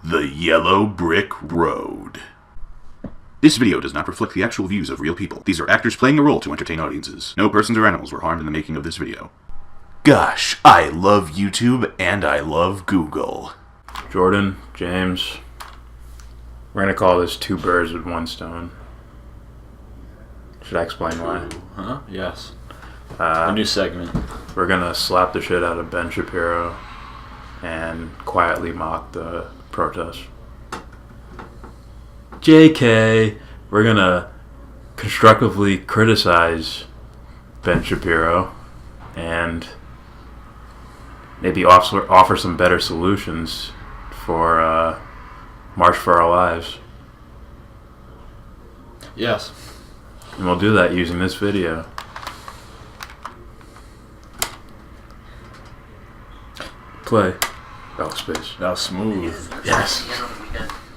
The Yellow Brick Road. This video does not reflect the actual views of real people. These are actors playing a role to entertain audiences. No persons or animals were harmed in the making of this video. Gosh, I love YouTube and I love Google. Jordan, James, we're going to call this two birds with one stone. Should I explain why? Huh? Yes. A new segment. We're going to slap the shit out of Ben Shapiro and quietly mock the protest. JK, we're going to constructively criticize Ben Shapiro and maybe offer some better solutions for March for Our Lives. Yes. And we'll do that using this video. Play. Oh, space. That was smooth. Yes.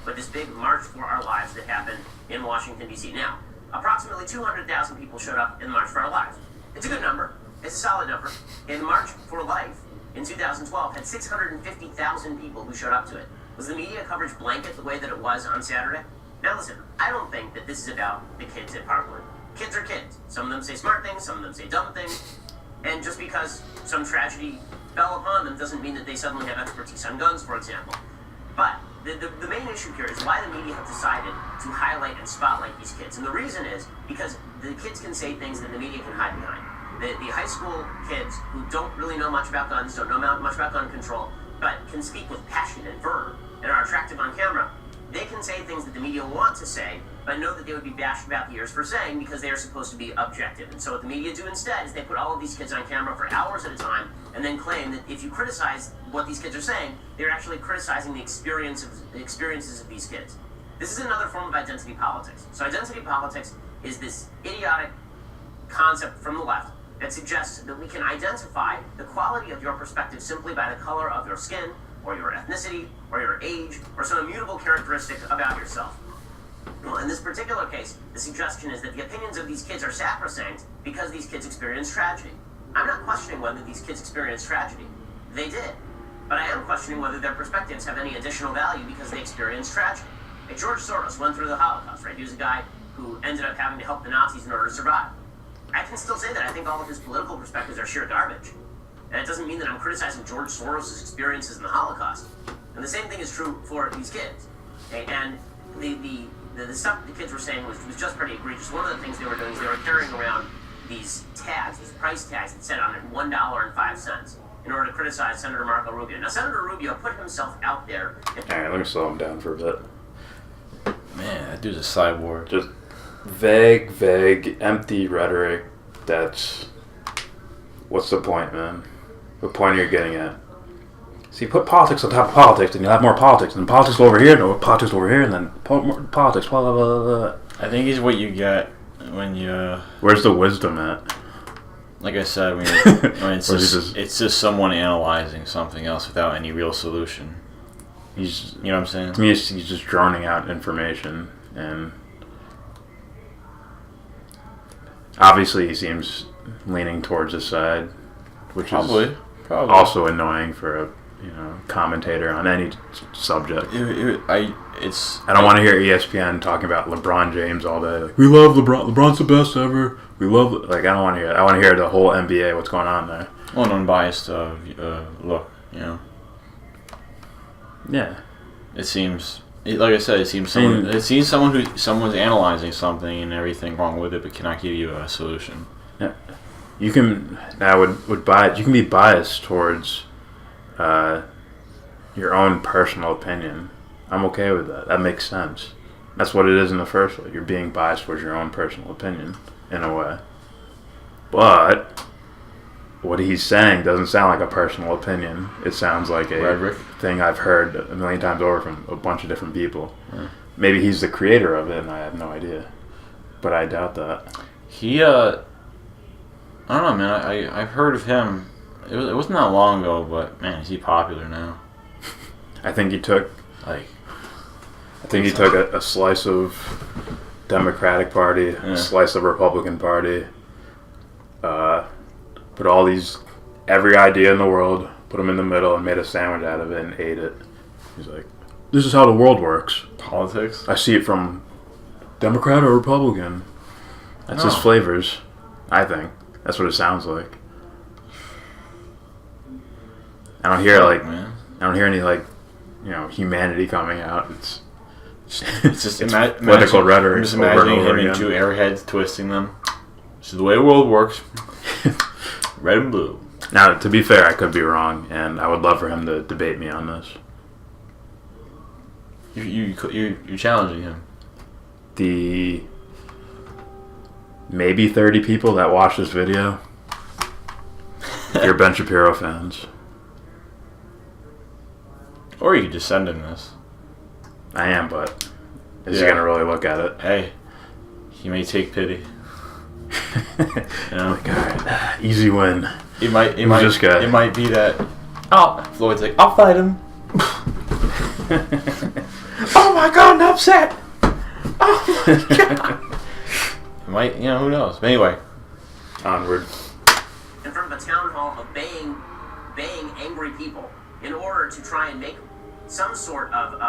But this big March for Our Lives that happened in Washington, D.C. Now, approximately 200,000 people showed up in the March for Our Lives. It's a good number. It's a solid number. And the March for Life in 2012 had 650,000 people who showed up to it. Was the media coverage blanket the way that it was on Saturday? Now listen, I don't think that this is about the kids at Parkland. Kids are kids. Some of them say smart things, some of them say dumb things. And just because some tragedy fell upon them doesn't mean that they suddenly have expertise on guns, for example. But the main issue here is why the media have decided to highlight and spotlight these kids. And the reason is because the kids can say things that the media can hide behind. The high school kids who don't really know much about guns, don't know much about gun control, but can speak with passion and verve and are attractive on camera, they can say things that the media want to say, but know that they would be bashed about the ears for saying because they are supposed to be objective. And so what the media do instead is they put all of these kids on camera for hours at a time and then claim that if you criticize what these kids are saying, they're actually criticizing the experiences of these kids. This is another form of identity politics. So identity politics is this idiotic concept from the left that suggests that we can identify the quality of your perspective simply by the color of your skin, or your ethnicity, or your age, or some immutable characteristic about yourself. Well, in this particular case, the suggestion is that the opinions of these kids are sacrosanct because these kids experience tragedy. I'm not questioning whether these kids experience tragedy. They did. But I am questioning whether their perspectives have any additional value because they experienced tragedy. Like George Soros went through the Holocaust, right? He was a guy who ended up having to help the Nazis in order to survive. I can still say that I think all of his political perspectives are sheer garbage. And it doesn't mean that I'm criticizing George Soros' experiences in the Holocaust. And the same thing is true for these kids. Okay? And the stuff the kids were saying was just pretty egregious. One of the things they were doing is they were carrying around these tags, these price tags that said on it $1.05 in order to criticize Senator Marco Rubio. Now, Senator Rubio put himself out there. Alright, let me slow him down for a bit. Man, that dude's a cyborg. Just vague, empty rhetoric that's... What's the point, man? What point are you getting at? See, put politics on top of politics, and you'll have more politics, and politics over here, and politics over here, and then politics, blah, blah, blah, blah. I think it's what you get when you... Where's the wisdom at? Like I said, when it's just someone analyzing something else without any real solution. You know what I'm saying? To me, he's just droning out information, and... Obviously, he seems leaning towards his side, which is also annoying for a commentator on any subject. I don't want to hear ESPN talking about LeBron James all day. Like, we love LeBron. LeBron's the best ever. We love I don't want to hear that. I want to hear the whole NBA. What's going on there? Well, an unbiased look. Yeah. It seems. Like I said, it seems someone's analyzing something and everything wrong with it, but cannot give you a solution. Yeah, you can. You can be biased towards your own personal opinion. I'm okay with that. That makes sense. That's what it is in the first place. You're being biased towards your own personal opinion, in a way. But what he's saying doesn't sound like a personal opinion. It sounds like a rhetoric thing I've heard a million times over from a bunch of different people. Yeah. Maybe he's the creator of it, and I have no idea. But I doubt that. I don't know, man. I've heard of him. It wasn't that long ago, but man, is he popular now? I think he took a slice of Democratic Party, a slice of Republican Party, put every idea in the world, put them in the middle, and made a sandwich out of it and ate it. He's like, this is how the world works. Politics? I see it from Democrat or Republican. That's his flavors, I think. That's what it sounds like. I don't hear I don't hear any humanity coming out. It's just political rhetoric. I'm just imagining him and two airheads twisting them. This is the way the world works. Red and blue. Now, to be fair, I could be wrong, and I would love for him to debate me on this. You're challenging him. The maybe 30 people that watch this video, you're Ben Shapiro fans. Or you could just send him this. I am, but is he going to really look at it? Hey, he may take pity. Like, all right, easy win. It might be that. Floyd's like, I'll fight him. Oh my God, I'm upset. Oh my God. Who knows? But anyway, onward. In front of a town hall of baying angry people in order to try and make some sort of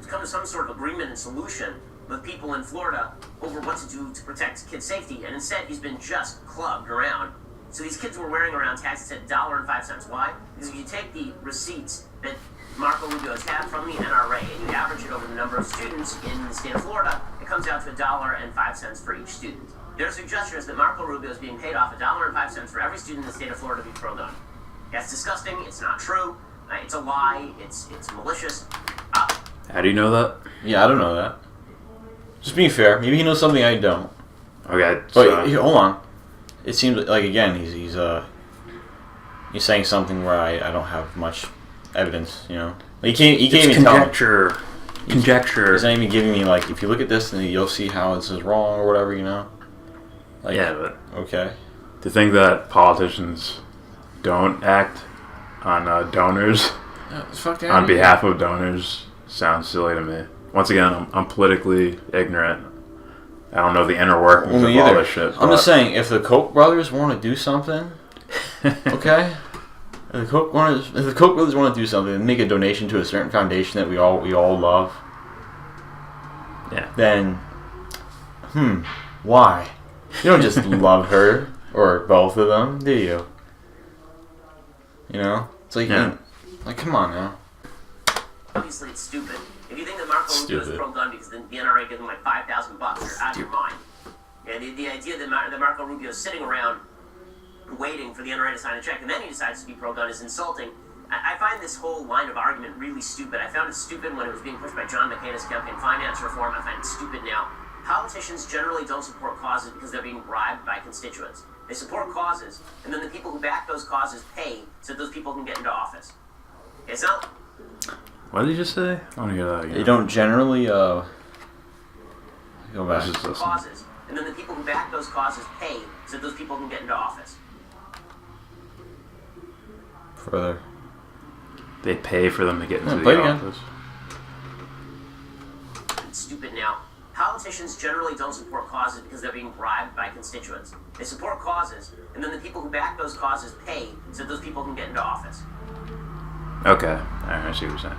come to some sort of agreement and solution with people in Florida over what to do to protect kids' safety, and instead he's been just clubbed around. So these kids were wearing around tags that said $1.05. Why? Because if you take the receipts that Marco Rubio has had from the NRA and you average it over the number of students in the state of Florida, it comes out to $1.05 for each student. Their suggestion is that Marco Rubio is being paid off $1.05 for every student in the state of Florida to be pro-gun. That's disgusting. It's not true. It's a lie. It's malicious. How do you know that? Yeah, I don't know that. Just being fair. Maybe he knows something I don't. Okay. But hold on. It seems like again he's saying something where I don't have much evidence. You know, he can't even conjecture. Tell me. Conjecture. He's not even giving me if you look at this, then you'll see how this is wrong or whatever. You know. But okay. To think that politicians don't act on donors on behalf of donors sounds silly to me. Once again, I'm politically ignorant. I don't know the inner workings of all this shit. I'm just saying, if the Koch brothers want to do something, okay? If the Koch brothers want to do something and make a donation to a certain foundation that we all love, then, why? You don't just love her or both of them, do you? You know, it's come on now. Obviously, it's stupid. If you think that Marco Rubio is pro-gun because the NRA gives him $5,000, you're out of your mind. Yeah, the idea that Marco Rubio is sitting around waiting for the NRA to sign a check and then he decides to be pro-gun is insulting. I find this whole line of argument really stupid. I found it stupid when it was being pushed by John McCain's campaign finance reform. I find it stupid now. Politicians generally don't support causes because they're being bribed by constituents. They support causes, and then the people who back those causes pay so that those people can get into office. It's not... What did you just say? I want to hear that again. They don't generally, go back. Causes, and then the people who back those causes pay so that those people can get into office. Further. They pay for them to get into the office. It's stupid now. Politicians generally don't support causes because they're being bribed by constituents. They support causes, and then the people who back those causes pay so that those people can get into office. Okay. Alright, I see what you're saying.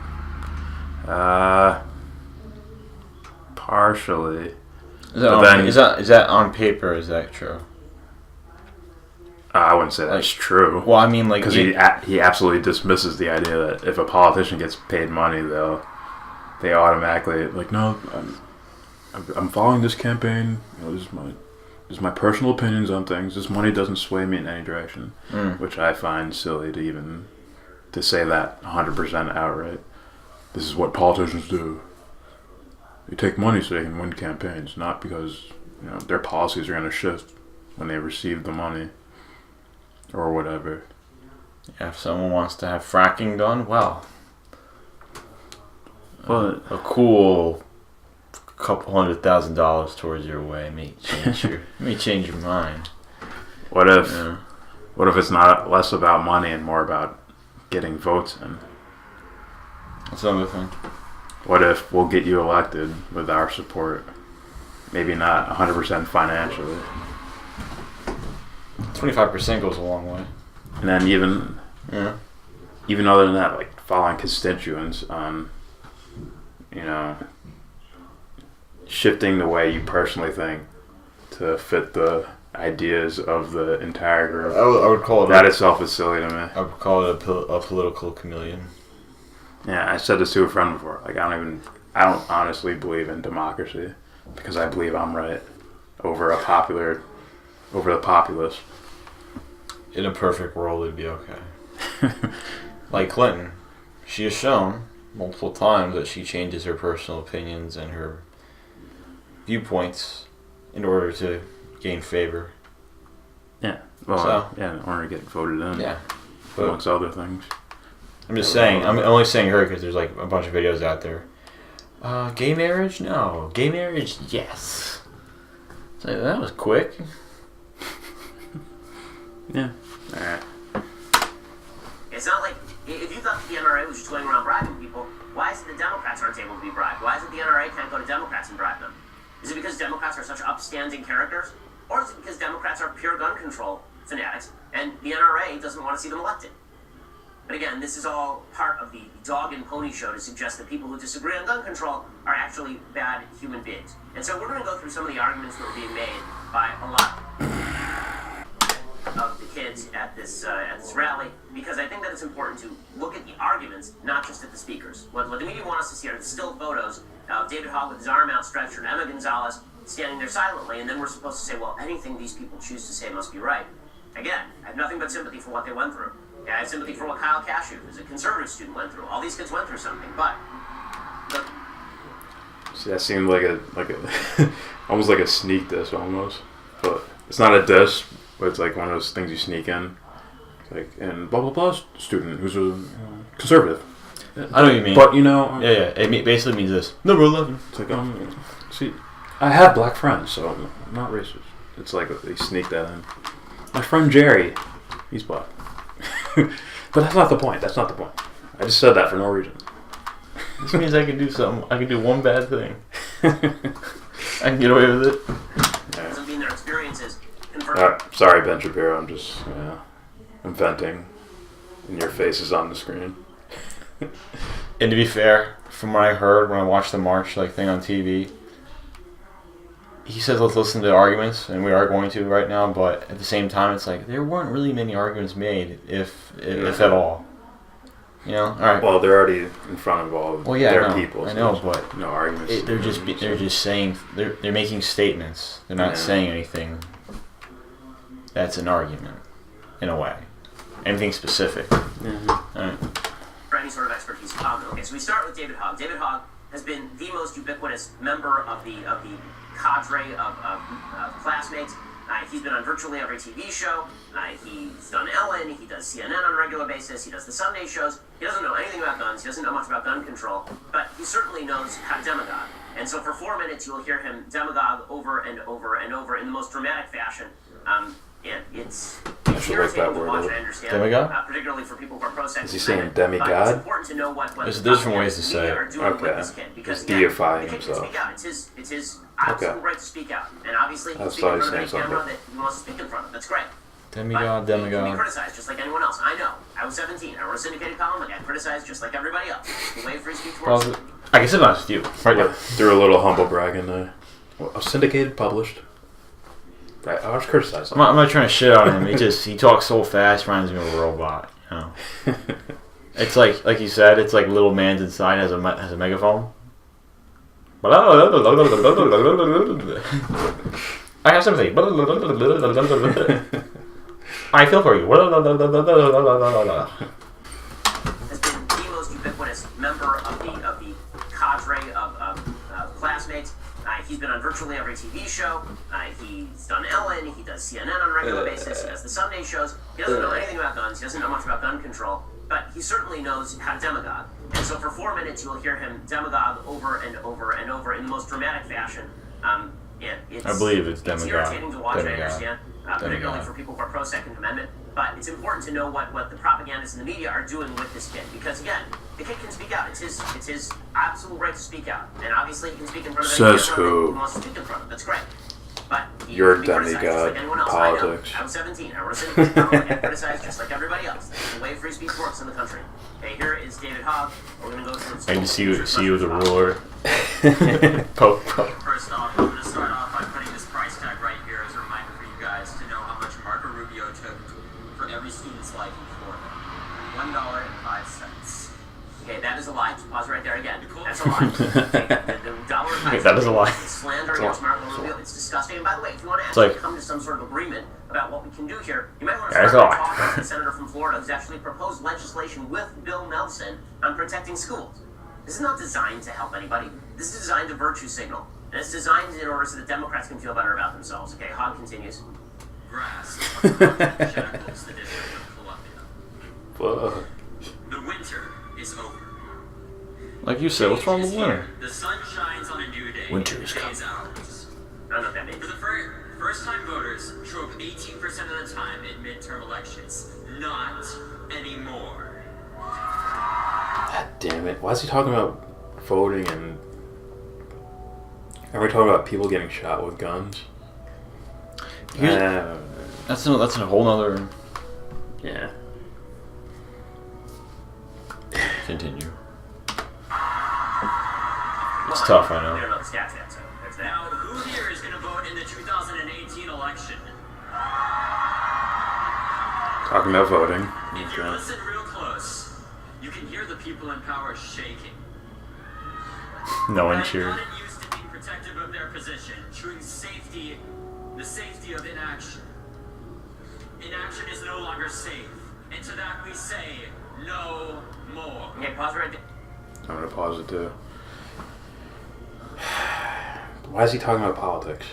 Partially. Is that on paper? Is that true? I wouldn't say that's true. Well, I mean, because he absolutely dismisses the idea that if a politician gets paid money, they automatically no, I'm following this campaign. This is my personal opinions on things. This money doesn't sway me in any direction, which I find silly to say that 100% outright. This is what politicians do. They take money so they can win campaigns, not because their policies are going to shift when they receive the money or whatever. Yeah, if someone wants to have fracking done, a cool couple $100,000 towards your way may change your mind. What if it's not less about money and more about getting votes in? That's another thing. What if we'll get you elected with our support? Maybe not 100% financially. 25% goes a long way. And then even other than that, following constituents on you know, shifting the way you personally think to fit the ideas of the entire group. I would call it that itself is silly to me. I would call it a political chameleon. Yeah, I said this to a friend before. Like, I don't honestly believe in democracy because I believe I'm right over the populace. In a perfect world, it'd be okay. Like Clinton, she has shown multiple times that she changes her personal opinions and her viewpoints in order to gain favor. Yeah. Well, So, in order to get voted in. Yeah. Amongst other things. I'm just saying, I'm only saying her because there's like a bunch of videos out there. Gay marriage? No. Gay marriage? Yes. So that was quick. Yeah. Alright. It's not like, if you thought the NRA was just going around bribing people, why is it the Democrats aren't able to be bribed? Why is it the NRA can't go to Democrats and bribe them? Is it because Democrats are such upstanding characters? Or is it because Democrats are pure gun control fanatics and the NRA doesn't want to see them elected? But again, this is all part of the dog and pony show to suggest that people who disagree on gun control are actually bad human beings. And so we're going to go through some of the arguments that were being made by a lot of the kids at this rally, because I think that it's important to look at the arguments, not just at the speakers. What the media want us to see are the still photos of David Hogg with his arm outstretched and Emma Gonzalez standing there silently, and then we're supposed to say, well, anything these people choose to say must be right. Again, I have nothing but sympathy for what they went through. Yeah, I have sympathy for what Kyle Cashew, who's a conservative student, went through. All these kids went through something, but See, that seemed like a almost like a sneak diss almost. But it's not a diss, but it's like one of those things you sneak in. It's like, and blah blah blah student who's a conservative. I know what you mean. But you know, yeah. It basically means this. Number 11. It's like, see, I have black friends, so I'm not racist. It's like they sneak that in. My friend Jerry, he's black. But that's not the point. That's not the point. I just said that for no reason. This means I can do something. I can do one bad thing. I can get away with it. doesn't mean their experiences. Sorry, Ben Shapiro. I'm just I'm venting, and your face is on the screen. And to be fair, from what I heard when I watched the march thing on TV, he says let's listen to the arguments, and we are going to right now. But at the same time, it's like there weren't really many arguments made, if at all. You know, all right. Well, they're already in front of all their people. I So know, but no arguments. They're just saying they're making statements. They're not saying anything. That's an argument, in a way. Anything specific. Mm-hmm. All right. For any sort of expertise. Okay, so we start with David Hogg. David Hogg has been the most ubiquitous member of the cadre of classmates. He's been on virtually every TV show. He's done Ellen. He does CNN on a regular basis. He does the Sunday shows. He doesn't know anything about guns. He doesn't know much about gun control. But he certainly knows how to demagogue. And so for 4 minutes, you'll hear him demagogue over and over and over in the most dramatic fashion. It's irritating to watch, I understand. Demagogue? Particularly for people who are pro-sex. Is he saying It's demigod? important to know what There's different ways to say it. Okay. Because He's deifying the kid himself. can speak out. It's his absolute right to speak out. And obviously he can speak in front of any camera that he wants to speak in front of. That's great. Demigod. He can be criticized just like anyone else. I know. I was 17. I wrote a syndicated column. I got criticized just like everybody else. The way free speech works. I guess it's not just you. Right there. Threw a little humble brag in there. Well, syndicated, published. I was criticized. I'm not trying to shit on him. He talks so fast, reminds me of a robot. You know. It's like you said. It's like little man's inside has a megaphone. I have sympathy. I feel for you. Has been the most ubiquitous member of the cadre of classmates. He's been on virtually every TV show. He's done Ellen. He does CNN on a regular basis. He does the Sunday shows. He doesn't know anything about guns. He doesn't know much about gun control. But he certainly knows how to demagogue. And so for 4 minutes, you'll hear him demagogue over and over and over in the most dramatic fashion. I believe it's demagogue. It's irritating to watch, Demagogue. I understand, particularly for people who are pro-Second Amendment. But it's important to know what the propagandists in the media are doing with this kid. Because, again, the kid can speak out. It's his absolute right to speak out. And obviously he can speak in front of any camera that he wants to speak in front of. That's great. But You're a Be criticized just demigod like anyone else. politics. I know. I was 17. I wrote a city column and criticized just like everybody else. That's the way free speech works in the country. Okay, here is David Hogg. We're going to go through. I can see you the ruler. Poke. First off, I'm going to start off by putting this price tag right here as a reminder for you guys to know how much Marco Rubio took for every student's life in Florida. $1.05. Okay, that is a lie. Just pause right there again. That's a lie. Okay, the $1.05. That is a lie. It's slander against Marco Rubio. It's disgusting. And by the way, if you want to like- actually come to some sort of agreement about what we can do here, you might want to That is start a by lie. talking to the senator from Florida who's actually proposed legislation with Bill Nelson on protecting schools. This is not designed to help anybody. This is designed to virtue signal. And it's designed in order so that Democrats can feel better about themselves. Okay, Hogg continues. Grass shackles the District of Columbia. Fuck. The winter is over. Like you said, what's wrong with winter? The sun shines on a new day. Winter is The day ours. I don't know what that means. For the first-time voters show up 18% of the time in midterm elections. Not anymore. God damn it. Why is he talking about voting and... Are we talking about people getting shot with guns? That's a whole nother. Yeah. Continue. It's tough, I We don't know. know the stats yet, so that's Now, that. who here is going to vote in the 2018 election? Talking about voting. If you Okay. listen real close, you can hear the people in power shaking. No one They've cheered. gotten used to being protective of their position, choosing safety, the safety of inaction. Inaction is no longer safe, and to that we say, no more. Okay, pause right there. I'm gonna pause it too. Why is he talking about politics?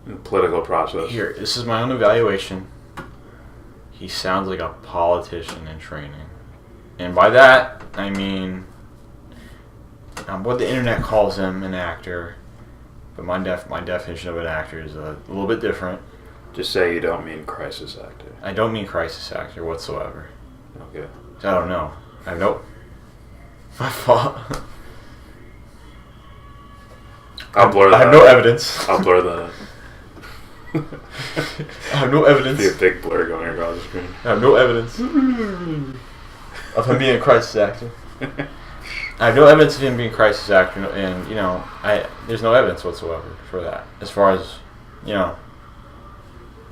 The political process. Here, this is my own evaluation. He sounds like a politician in training. And by that, I mean what the internet calls him, an actor. But my definition of an actor is a little bit different. Just say you don't mean crisis actor. I don't mean crisis actor whatsoever. Okay. I don't know. I have no... My fault. I'll blur that. I have no evidence. I'll blur that. I have no evidence. Be a big blur going across the screen. I have no evidence of him being a crisis actor. I have no evidence of him being a crisis actor, and there's no evidence whatsoever for that. As far as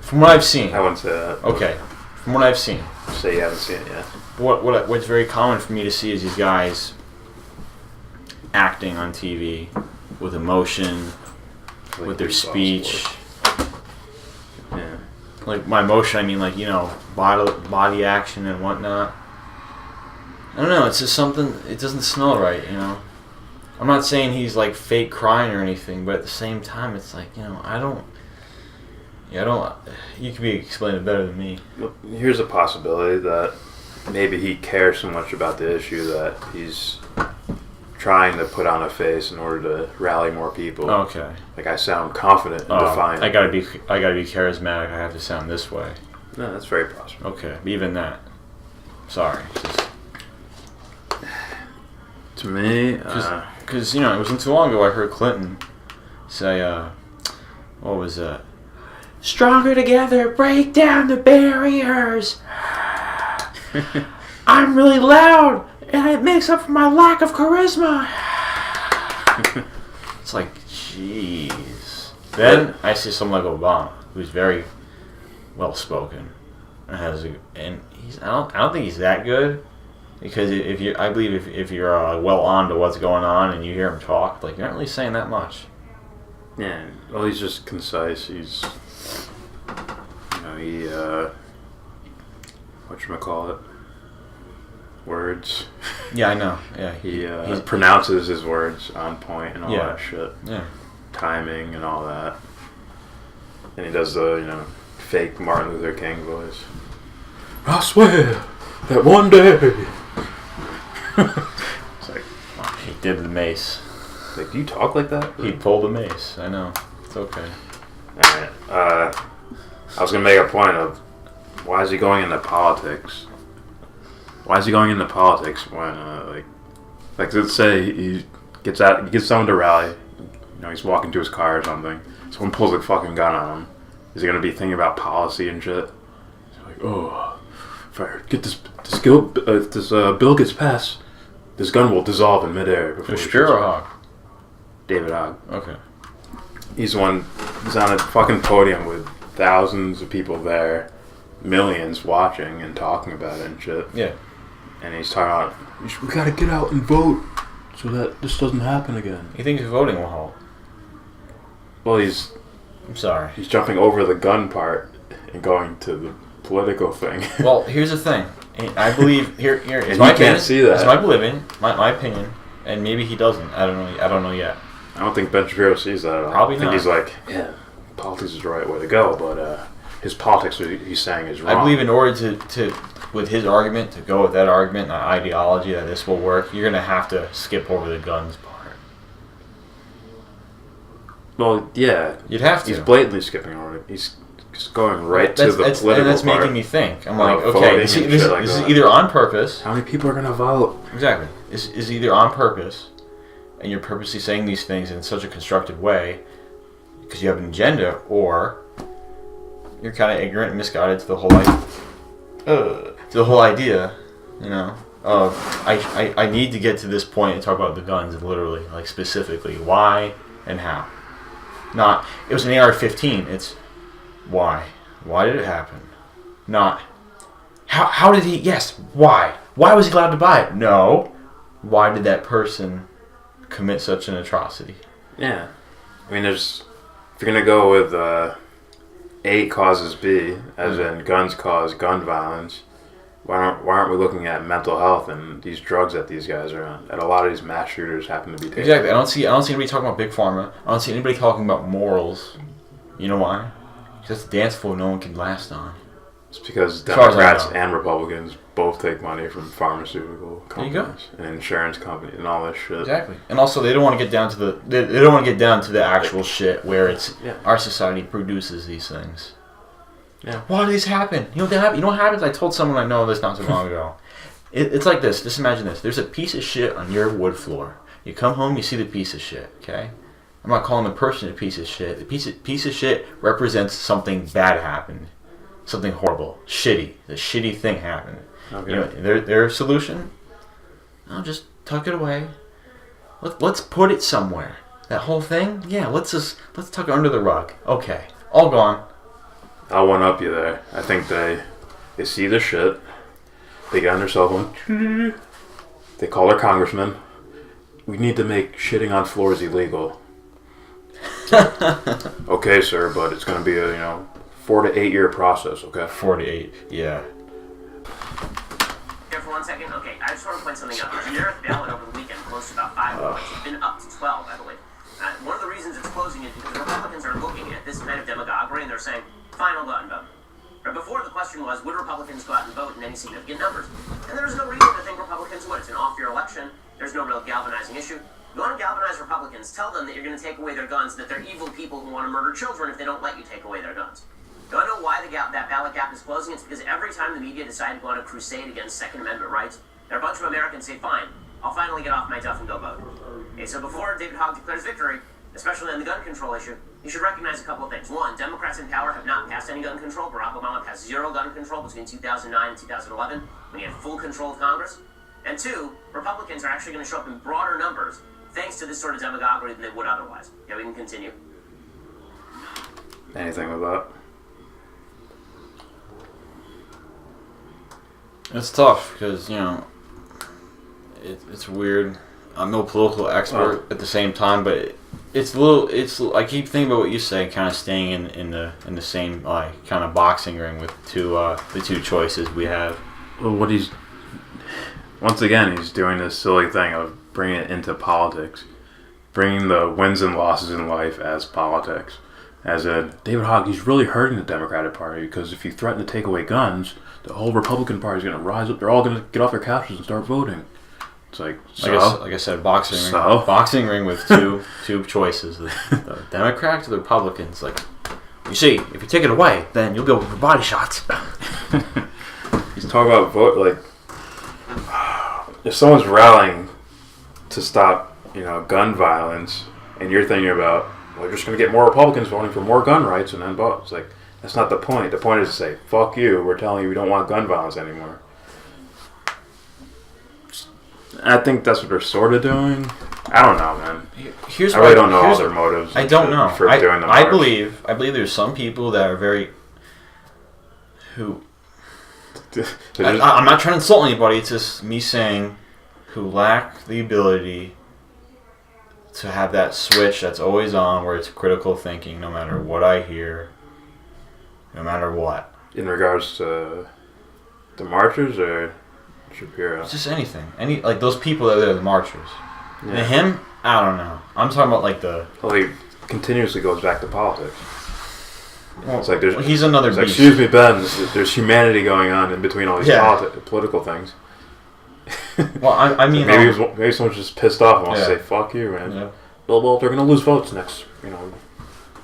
from what I've seen. I wouldn't say that. Okay, from what I've seen. Say you haven't seen it yet. What's very common for me to see is these guys acting on TV with emotion, Like with their police speech. officers. Yeah. Like my emotion, I mean body action and whatnot. I don't know. It's just something. It doesn't smell right, I'm not saying he's like fake crying or anything, but at the same time, it's like I don't. You could explain it better than me. Here's a possibility that maybe he cares so much about the issue that he's trying to put on a face in order to rally more people. Okay. Like I sound confident and defiant. I gotta be charismatic. I have to sound this way. No, that's very possible. Okay, even that. Sorry. To me, Because, it wasn't too long ago I heard Clinton say, what was that? Stronger together, break down the barriers. I'm really loud, and it makes up for my lack of charisma. It's like, jeez. Then I see someone like Obama, who's very well spoken, and I don't think he's that good. Because I believe if you're well on to what's going on and you hear him talk, like you're not really saying that much. yeah, well, he's just concise. He's, whatchamacallit? Words. Yeah, I know. Yeah, He he's pronounces his words on point and all Yeah. that shit. yeah. Timing and all that. And he does the, fake Martin Luther King voice. I swear that one day. It's like, He did the mace. do you talk like that? He pulled the mace. I know. It's okay. Alright. I was going to make a point of why is he going into politics? Why is he going into politics when, like let's say he gets someone to rally, he's walking to his car or something. Someone pulls a fucking gun on him. Is he gonna be thinking about policy and shit? He's like, oh, if I get this bill gets passed, this gun will dissolve in midair. Ben Shapiro or Hogg? David Hogg. Okay. He's on a fucking podium with thousands of people there, millions watching and talking about it and shit. Yeah. And he's talking about, we gotta get out and vote so that this doesn't happen again. You think voting will halt? Well, I'm sorry. He's jumping over the gun part and going to the political thing. Well, here's the thing. I believe here is my opinion. Can't see that. It's my opinion, and maybe he doesn't. I don't know yet. I don't think Ben Shapiro sees that at all. Probably I think not. He's like, yeah, politics is the right way to go, but his politics, what he's saying, is wrong. I believe in order to with his argument, to go with that argument and that ideology that this will work, you're going to have to skip over the guns part. Well, yeah. You'd have to. He's blatantly skipping over it. He's just going right to the political part. And that's making me think. I'm like, okay, this is either on purpose. How many people are going to vote? Exactly. Is either on purpose, and you're purposely saying these things in such a constructive way because you have an agenda, or you're kind of ignorant and misguided to the whole idea, you know, of I need to get to this point and talk about the guns, literally, like specifically why and how. Not it was an AR-15. It's why did it happen? Not how did he? Yes, why was he allowed to buy it? No, why did that person commit such an atrocity? Yeah, I mean, if you're gonna go with A causes B, as in guns cause gun violence, why aren't we looking at mental health and these drugs that these guys are on? That a lot of these mass shooters happen to be taking. Exactly. I don't see anybody talking about big pharma. I don't see anybody talking about morals. You know why? Because it's a dance floor no one can last on. It's because Democrats and Republicans both take money from pharmaceutical companies and insurance companies and all this shit. Exactly. And also, they don't want to get down to the actual shit where it's our society produces these things. Yeah. Why do these happen? You know what happens? I told someone I know this not so long ago. It's like this. Just imagine this. There's a piece of shit on your wood floor. You come home, you see the piece of shit. Okay. I'm not calling the person a piece of shit. The piece of shit represents something bad happened. Something horrible, shitty. The shitty thing happened. Okay. You know, their solution? I'll just tuck it away. Let's put it somewhere. That whole thing? Yeah, let's tuck it under the rug. Okay. All gone. I'll one up you there. I think they see the shit. They get on their cell phone. They call their congressman. We need to make shitting on floors illegal. Okay, sir, but it's going to be a 4 to 8 year process, okay? 4 to 8, yeah. Here for 1 second. Okay, I just want to point something out. The generic ballot over the weekend closed to about 5 points. It's been up to 12, I believe. One of the reasons it's closing is because Republicans are looking at this kind of demagoguery and they're saying, fine, I'll go out and vote. Right before, the question was, would Republicans go out and vote in any significant numbers? And there's no reason to think Republicans would. It's an off-year election. There's no real galvanizing issue. You want to galvanize Republicans, tell them that you're going to take away their guns, that they're evil people who want to murder children if they don't let you take away their guns. Do I know why that ballot gap is closing? It's because every time the media decide to go on a crusade against Second Amendment rights, there are a bunch of Americans say, fine, I'll finally get off my duff and go vote. Okay, so before David Hogg declares victory, especially on the gun control issue, you should recognize a couple of things. One, Democrats in power have not passed any gun control. Barack Obama passed zero gun control between 2009 and 2011, when he had full control of Congress. And two, Republicans are actually going to show up in broader numbers thanks to this sort of demagoguery than they would otherwise. Yeah, we can continue. Anything with that? It's tough because, it's weird. I'm no political expert at the same time, but I keep thinking about what you say, kind of staying in the same kind of boxing ring with the two choices we have. Well, once again, he's doing this silly thing of bringing it into politics, bringing the wins and losses in life as politics. As David Hogg, he's really hurting the Democratic Party because if you threaten to take away guns, the whole Republican Party is going to rise up. They're all going to get off their couches and start voting. It's like I said, boxing ring with two choices: the Democrats or the Republicans. Like, you see, if you take it away, then you'll be able to body shots. He's talking about vote like if someone's rallying to stop, gun violence, and you're thinking about, well, you're just going to get more Republicans voting for more gun rights and then vote. It's like, that's not the point. The point is to say, fuck you, we're telling you we don't want gun violence anymore. I think that's what they're sort of doing. I don't know, man. I really don't know all their motives. I don't know. For doing the march. I believe there's some people that are very... I'm not trying to insult anybody. It's just me saying who lack the ability to have that switch that's always on, where it's critical thinking, no matter what I hear, no matter what. In regards to the marchers or Shapiro? It's just anything. Like those people that are the marchers. Yeah. And him, I don't know. I'm talking about like the... Well, he continuously goes back to politics. Well, it's like he's another beast. Like, excuse me, Ben. There's humanity going on in between all these political things. Well, I mean, maybe someone's just pissed off and wants to say "fuck you," man. Yeah. Well, they're gonna lose votes next,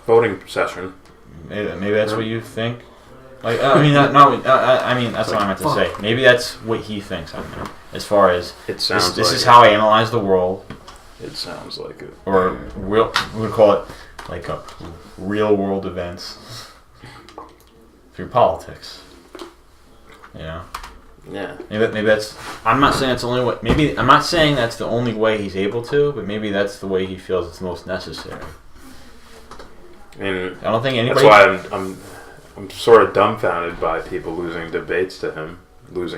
voting session. Maybe that's what you think. Like, I mean, that's what I meant to say. Maybe that's what he thinks. I mean, as far as this is how I analyze the world. It sounds like it. Or we would call it like a real world events through politics. Yeah. Maybe that's. I'm not saying that's the only way. Maybe I'm not saying that's the only way he's able to, but maybe that's the way he feels it's most necessary. I mean, I don't think anybody. That's why I'm sort of dumbfounded by people losing debates to him, because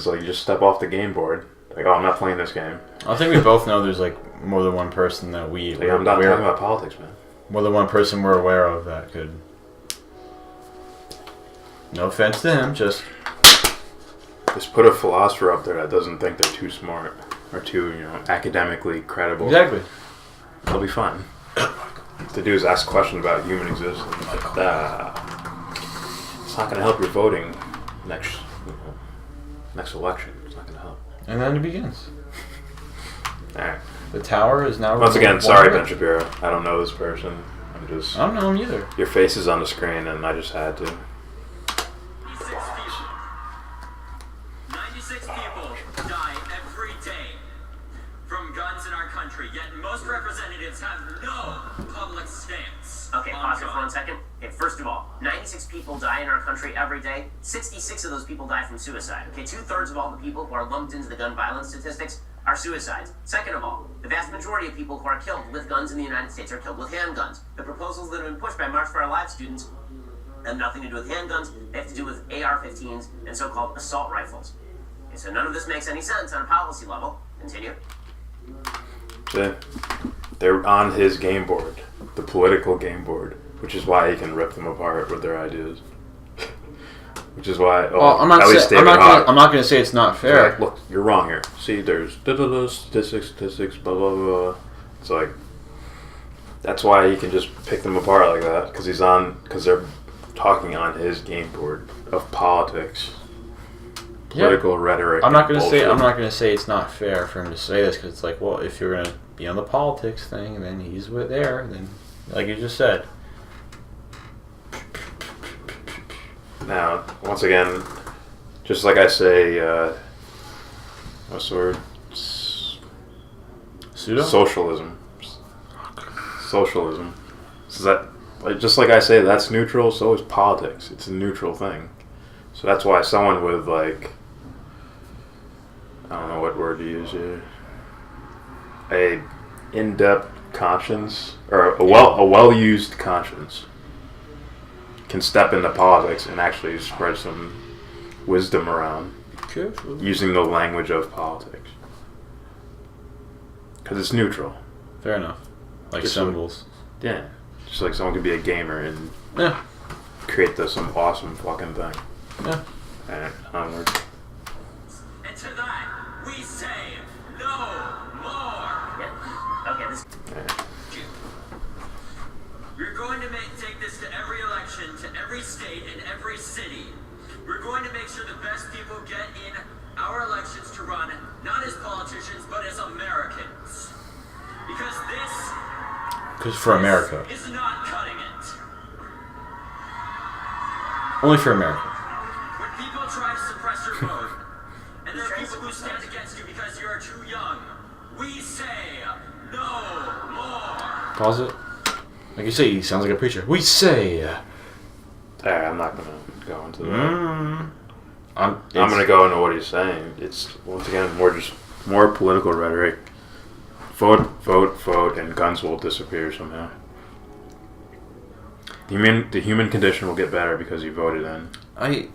like you just step off the game board. Like, oh, I'm not playing this game. I think we both know there's like more than one person that I'm not talking about politics, man. More than one person we're aware of that could. No offense to him, just put a philosopher up there that doesn't think they're too smart or too, academically credible. Exactly. They'll be fine. To do is ask questions about human existence. It's not going to help your voting next election. It's not going to help. And then it begins. All right. The tower is now... Once again, sorry, Ben Shapiro. I don't know this person. I don't know him either. Your face is on the screen, and I just had to. 96 people die every day from guns in our country, yet most representatives have no public stance. Okay, pause it for 1 second. Okay, first of all, 96 people die in our country every day. 66 of those people die from suicide. Okay, 2/3 of all the people who are lumped into the gun violence statistics are suicides. Second of all, the vast majority of people who are killed with guns in the United States are killed with handguns. The proposals that have been pushed by March for Our Lives students have nothing to do with handguns. They have to do with AR-15s and so-called assault rifles. Okay, so none of this makes any sense on a policy level. Continue. They're on his game board, the political game board, which is why he can rip them apart with their ideas. Which is why, I'm not going to say it's not fair. Like, look, you're wrong here. See, there's statistics, blah, blah, blah. It's like, that's why he can just pick them apart like that, because they're talking on his game board of politics, political rhetoric. I'm not going to say it's not fair for him to say this, because it's like, well, if you're going to be on the politics thing, then he's there. Then, like you just said. Now, once again, just like I say, what's the word? Socialism. Socialism. So that, just like I say, that's neutral. So is politics. It's a neutral thing. So that's why someone with like, I don't know what word to use here, a in-depth conscience or a well-used conscience can step into politics and actually spread some wisdom around using the language of politics. Because it's neutral. Fair enough. Like just symbols. Just like someone could be a gamer and create some awesome fucking thing. Yeah. And onward. And to that, we say no more. Yeah. Okay, this... We're going to take this to every election, to every state, and every city. We're going to make sure the best people get in our elections to run, not as politicians, but as Americans. Because for America. Is not cutting it. Only for America. When people try to suppress your vote, and there are people who stand against you because you're too young, we say Pause it. Like you say, he sounds like a preacher. We say. I'm not gonna go into that. I'm gonna go into what he's saying. It's once again more political rhetoric. Vote, vote, vote, and guns will disappear somehow. The human condition will get better because you voted in. I'm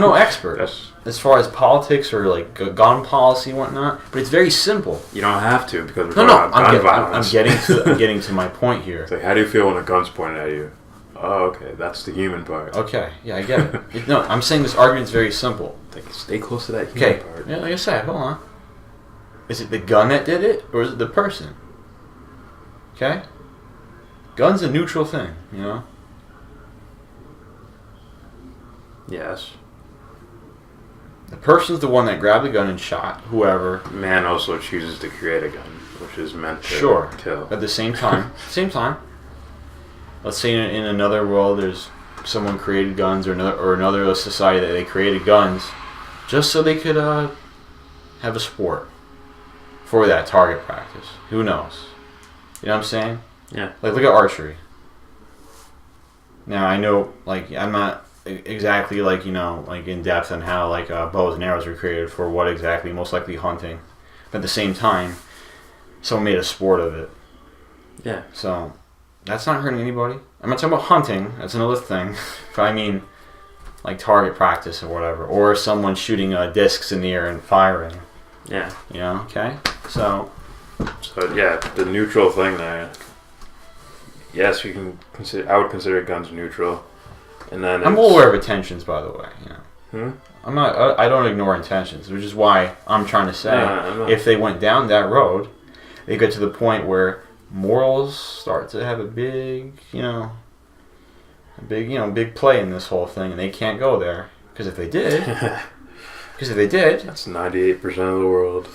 no expert as far as politics or like gun policy and whatnot, but it's very simple. You don't have to because we're talking about gun violence. I'm getting to my point here. It's like, how do you feel when a gun's pointed at you? Oh, okay, that's the human part. Okay, yeah, I get it. No, I'm saying this argument's very simple. Like, stay close to that human part. Yeah, like I said, hold on. Is it the gun that did it, or is it the person? Okay? Gun's a neutral thing, you know? Yes. The person's the one that grabbed the gun and shot whoever. Man also chooses to create a gun, which is meant to kill. At the same time, let's say in another world, there's someone created guns, or another society that they created guns, just so they could have a sport for that target practice. Who knows? You know what I'm saying? Yeah. Like, look at archery. Now I know, like, I'm not exactly like, you know, like in depth on how like bows and arrows were created for what exactly, most likely hunting, but at the same time, someone made a sport of it. Yeah. So that's not hurting anybody. I'm not talking about hunting. That's another thing. But I mean, like target practice or whatever, or someone shooting discs in the air and firing. Yeah. You know. Okay. So yeah, the neutral thing there. Yes, you can consider. I would consider guns neutral. And then I'm aware of intentions, by the way. You know. Hmm? I don't ignore intentions, which is why I'm trying to say if they went down that road, they get to the point where morals start to have a big play in this whole thing, and they can't go there because if they did, that's 98% of the world.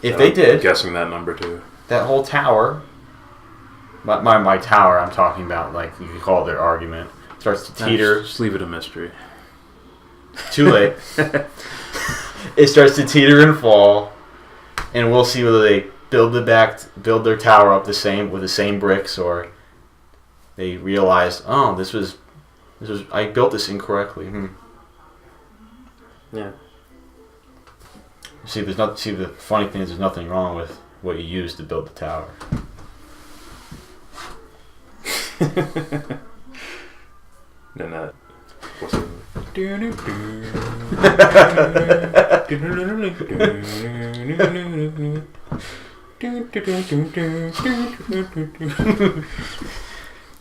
If they did, I'm guessing that number too. That whole tower, my tower, I'm talking about, like you could call it their argument. Starts to teeter. Just leave it a mystery. Too late. It starts to teeter and fall, and we'll see whether they build their tower up with the same bricks, or they realize, oh, this was I built this incorrectly. Yeah. See, the funny thing is, there's nothing wrong with what you used to build the tower. Then that. What's it?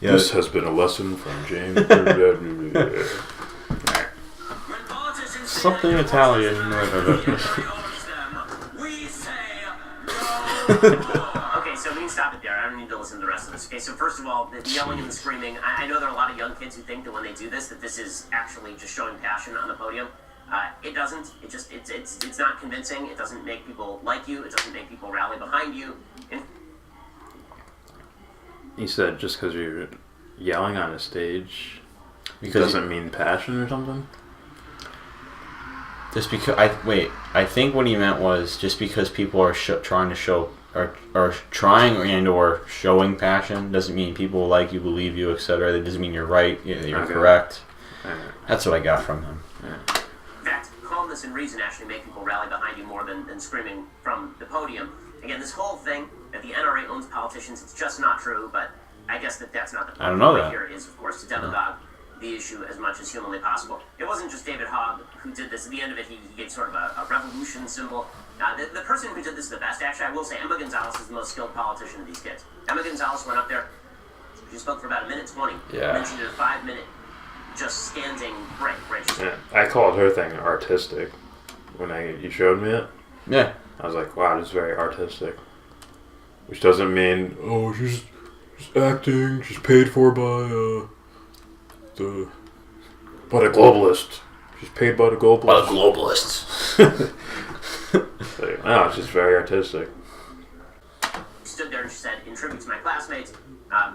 This has been a lesson from James. Something Italian. Okay, so we can stop it there. I don't need to listen to the rest of this. Okay, so first of all, the yelling and the screaming. I know there are a lot of young kids who think that when they do this, that this is actually just showing passion on the podium. It doesn't. It's not convincing. It doesn't make people like you. It doesn't make people rally behind you. He said just because you're yelling on a stage, doesn't mean passion or something? Just because I think what he meant was just because people are trying or showing passion doesn't mean people like you, believe you, etc. That doesn't mean you're right, you're correct. That's what I got from him. In fact, calmness and reason actually make people rally behind you more than screaming from the podium. Again, this whole thing that the NRA owns politicians, it's just not true, but I guess that's not the point. I don't know The that. point here is, of course, to demagogue the issue as much as humanly possible. It wasn't just David Hogg who did this. At the end of it, he gave sort of a revolution symbol. The person who did this the best, actually, I will say, Emma Gonzalez is the most skilled politician of these kids. Emma Gonzalez went up there. She spoke for about 1:20. Yeah. And then she did a 5-minute just standing break. Yeah, I called her thing artistic when you showed me it. Yeah. I was like, wow, this is very artistic. Which doesn't mean, oh, she's acting, she's paid for by the globalist. She's paid by the globalist. By the globalists. Like, no, it's just very artistic. She stood there and she said, in tribute to my classmates,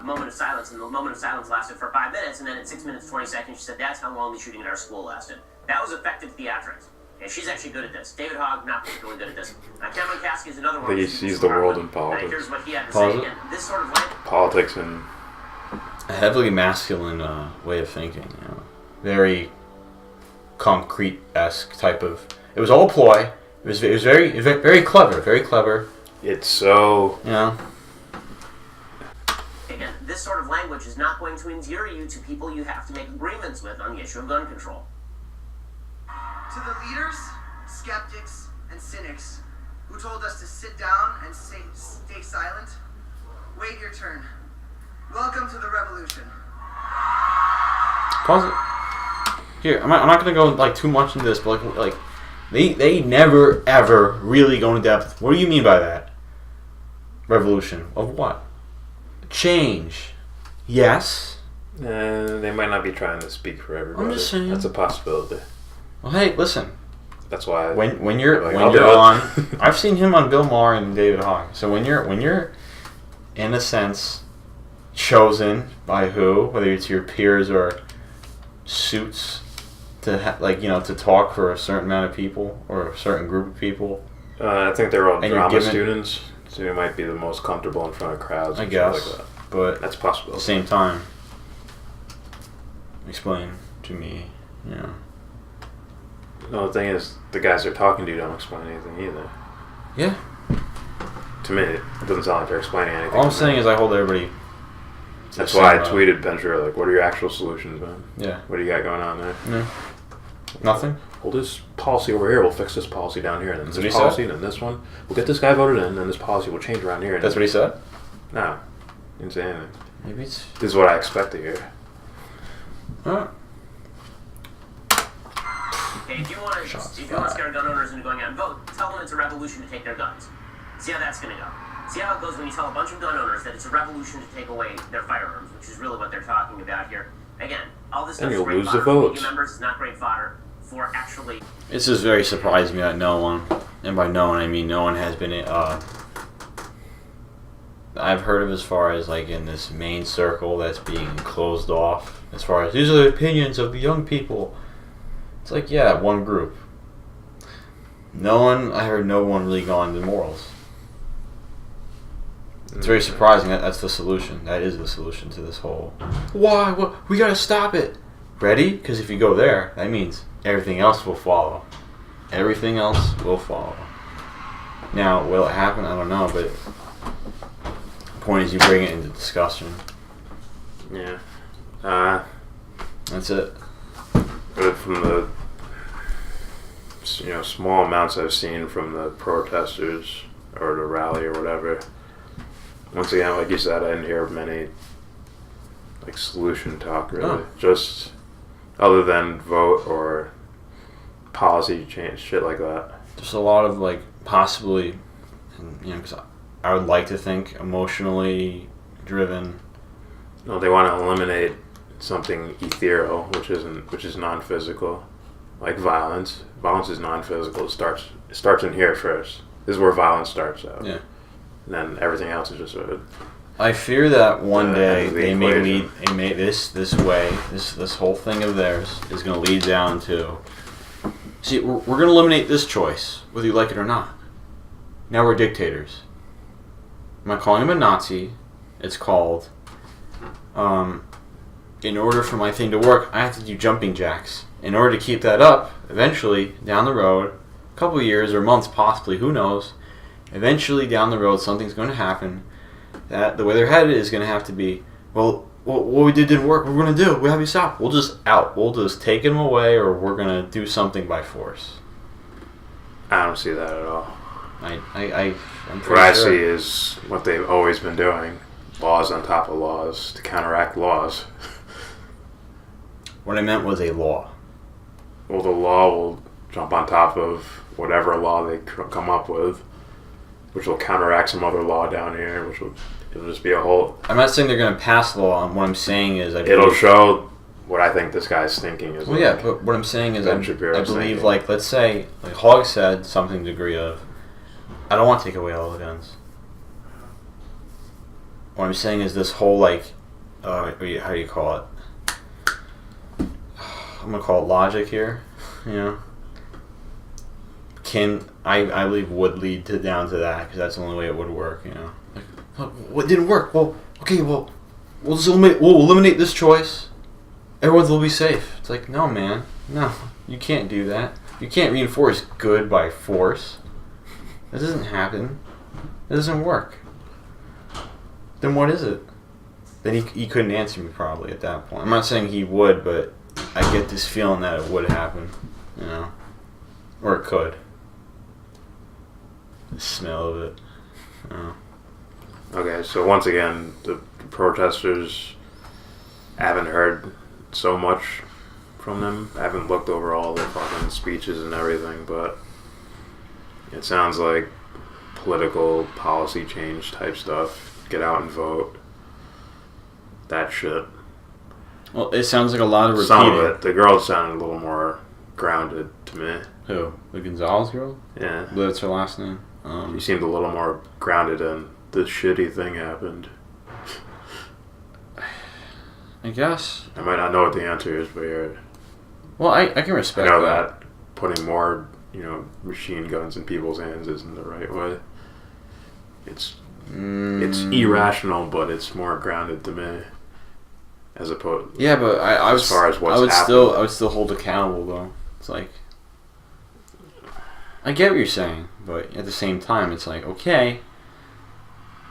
moment of silence, and the moment of silence lasted for 5 minutes, and then at 6 minutes 20 seconds, she said, that's how long the shooting at our school lasted. That was effective theatrics. Okay, she's actually good at this. David Hogg, not particularly good at this. Cameron Kasky is another one. I think he sees the world in politics. Here's what he had to say. Again, this sort of politics and a heavily masculine way of thinking. You know, very concrete-esque type of. It was all a ploy. It was very clever. Very clever. it's so. You know. Again, this sort of language is not going to endear you to people you have to make agreements with on the issue of gun control. To the leaders, skeptics, and cynics who told us to sit down and stay silent, wait your turn. Welcome to the revolution. Pause it. Here, I'm not gonna go like too much into this, but like they never ever really go into depth. What do you mean by that? Revolution of what? Change. Yes. They might not be trying to speak for everybody. I'm just saying. That's a possibility. Well, hey, listen. That's why. When you're like, when I'll you're do it. on, I've seen him on Bill Maher and David Hogg. So when you're in a sense chosen by who, whether it's your peers or suits to to talk for a certain amount of people or a certain group of people. I think they're all And you're drama given- students, so you might be the most comfortable in front of crowds. I and guess, shit like that. but That's at possible. the same time, explain to me, you know. No, the thing is, the guys they're talking to don't explain anything either. Yeah. To me, it doesn't sound like they're explaining anything. All I'm to me. saying is I hold everybody. to That's the why I same, tweeted Ben Shapiro, like, what are your actual solutions, man? Yeah. What do you got going on there? No. Nothing. Hold this policy over here, we'll fix this policy down here, and then That's what this he policy, said? and then this one. We'll get this guy voted in, and then this policy will change around here. And That's what he said. No. He didn't say anything. Maybe it's. This is what I expect to hear. Alright. Hey, if you want to scare gun owners into going out and vote, tell them it's a revolution to take their guns. See how that's going to go. See how it goes when you tell a bunch of gun owners that it's a revolution to take away their firearms, which is really what they're talking about here. Again, all this stuff And is you'll great lose the fodder for votes. media members. It's not great fodder for actually. It's just very surprised me that no one, and by no one I mean no one has been. I've heard of as far as like in this main circle that's being closed off. As far as these are the opinions of the young people. It's like yeah, one group. I heard no one really gone to morals. It's very surprising that that's the solution. That is the solution to this whole. Why? What? We gotta stop it. Ready? Because if you go there, that means everything else will follow. Everything else will follow. Now, will it happen? I don't know, but the point is you bring it into discussion. Yeah. That's it. But from the small amounts I've seen from the protesters or the rally or whatever, once again, like you said, I didn't hear many like solution talk really. Oh. Just other than vote or policy change, shit like that. There's a lot of like possibly, because I would like to think emotionally driven. No, they want to eliminate something ethereal, which is non-physical, like violence. Violence is non-physical. It starts in here first. This is where violence starts out. Yeah. And then everything else is just I fear that one day the they may equation. lead. It may this whole thing of theirs is going to lead down to. See, we're going to eliminate this choice, whether you like it or not. Now we're dictators. I'm not calling him a Nazi. It's called. In order for my thing to work, I have to do jumping jacks. In order to keep that up, eventually down the road, a couple of years or months possibly, who knows. Eventually down the road, something's going to happen. That the way they're headed is going to have to be, well, what we didn't work. What we're going to do? We have you stop. We'll just out. We'll just take them away, or we're going to do something by force. I don't see that at all. I'm What pretty I sure. see is what they've always been doing. Laws on top of laws to counteract laws. What I meant was a law. Well, the law will jump on top of whatever law they come up with, which will counteract some other law down here, it'll just be a whole. I'm not saying they're going to pass the law. What I'm saying is It'll show what I think this guy's thinking is. Well, yeah, but what I'm saying is Ben Shapiro's I believe, thinking. like, let's say, like Hogg said, something degree of, I don't want to take away all the guns. What I'm saying is this whole, like, how do you call it? I'm going to call it logic here, I believe would lead down to that, because that's the only way it would work, Like, What didn't work? Well, okay, we'll just eliminate this choice. Everyone will be safe. It's like, no, man. No, you can't do that. You can't reinforce good by force. That doesn't happen. It doesn't work. Then what is it? Then he couldn't answer me probably at that point. I'm not saying he would, but I get this feeling that it would happen. You know? Or it could. The smell of it. Okay, so once again, the protesters, I haven't heard so much from them. I haven't looked over all their fucking speeches and everything, but it sounds like political policy change type stuff. Get out and vote. That shit. Well, it sounds like a lot of repeating. Some of it. The girl sounded a little more grounded to me. Who? The Gonzalez girl? Yeah. That's her last name? She seemed a little more grounded in this shitty thing happened. I guess. I might not know what the answer is, but yeah. Well, I can respect I know that. that putting more, machine guns in people's hands isn't the right way. It's irrational, but it's more grounded to me. As opposed, yeah, but I as far as what's I would happening. still hold accountable though. It's like, I get what you're saying, but at the same time, it's like, okay,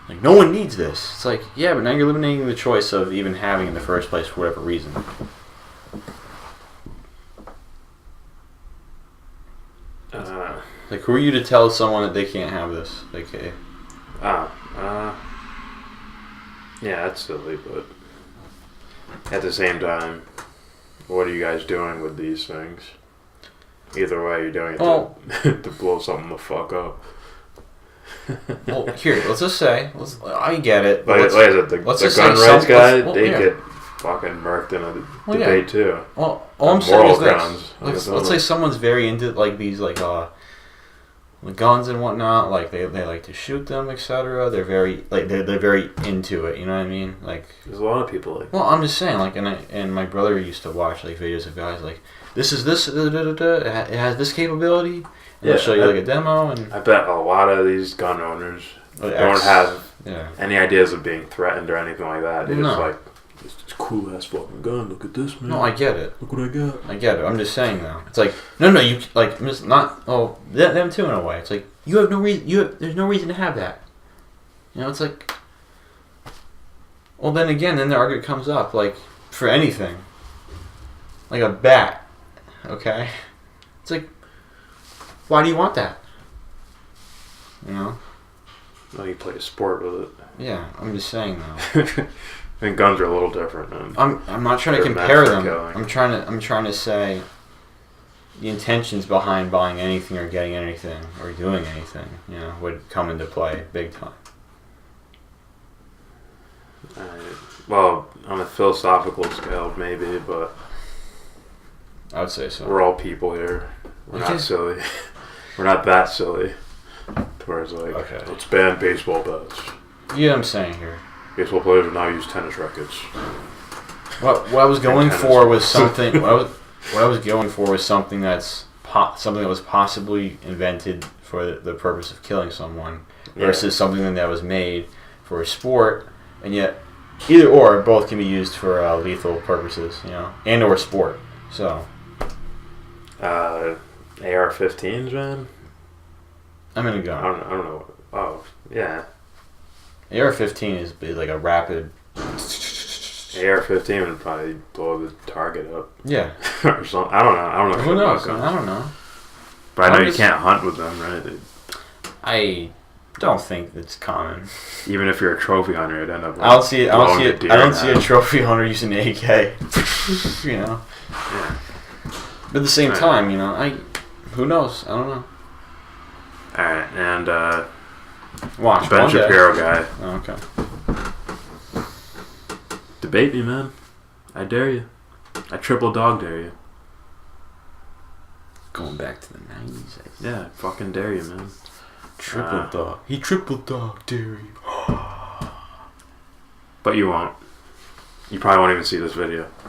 like no one needs this. It's like, yeah, but now you're eliminating the choice of even having it in the first place for whatever reason. Like, who are you to tell someone that they can't have this? Like, hey. Yeah, that's silly, but at the same time, what are you guys doing with these things? Either way, you're doing it to blow something the fuck up. Well, here, let's just say, I get it. But like I said, the gun rights guy, they get fucking murked in a debate too. Well, all I'm saying is grounds. this. Let's say someone's very into like these the guns and whatnot. Like they like to shoot them, etc. They're very they're very into it. You know what I mean? Like there's a lot of people like. Well, I'm just saying, like, and my brother used to watch like videos of guys like this is this it has this capability. And they'll show you like a demo, and I bet a lot of these gun owners don't have any ideas of being threatened or anything like that. They just like, this cool ass fucking gun. Look at this, man. No, I get it. Look what I got. I get it. I'm just saying though. It's like no, you like just not. Oh, them too in a way. It's like you have no reason. There's no reason to have that. You know, it's like. Well, then again, then the argument comes up like for anything. Like a bat, okay. It's like. Why do you want that? You know? Well, you play a sport with it. Yeah, I'm just saying though. I think guns are a little different, man. I'm not trying to compare them. I'm trying to say the intentions behind buying anything or getting anything or doing anything, would come into play big time. Well, on a philosophical scale, maybe, but I would say so. We're all people here. We're not silly. We're not that silly. Towards like, let's ban baseball bats. You know what I'm saying here. Baseball players will now use tennis rackets. What I was going for was something. what I was going for was something that's something that was possibly invented for the purpose of killing someone, versus something that was made for a sport, and yet either or both can be used for lethal purposes, and or sport. So. AR-15s, man. I'm in a gun. I don't know. Oh, yeah. AR-15 is like a rapid. AR-15 would probably blow the target up. Yeah. Or something. I don't know. Who knows? I don't know. But I know you can't hunt with them, right? I don't think it's common. Even if you're a trophy hunter, it'd end up. I don't see a trophy hunter using an AK. Yeah. But at the same time, who knows? I don't know. Alright, and watch Ben Shapiro guy. Oh, okay. Debate me, man. I dare you. I triple dog dare you. Going back to the 90s. Yeah, fucking dare you, man. Triple dog. He triple dog dare you. But you won't. You probably won't even see this video.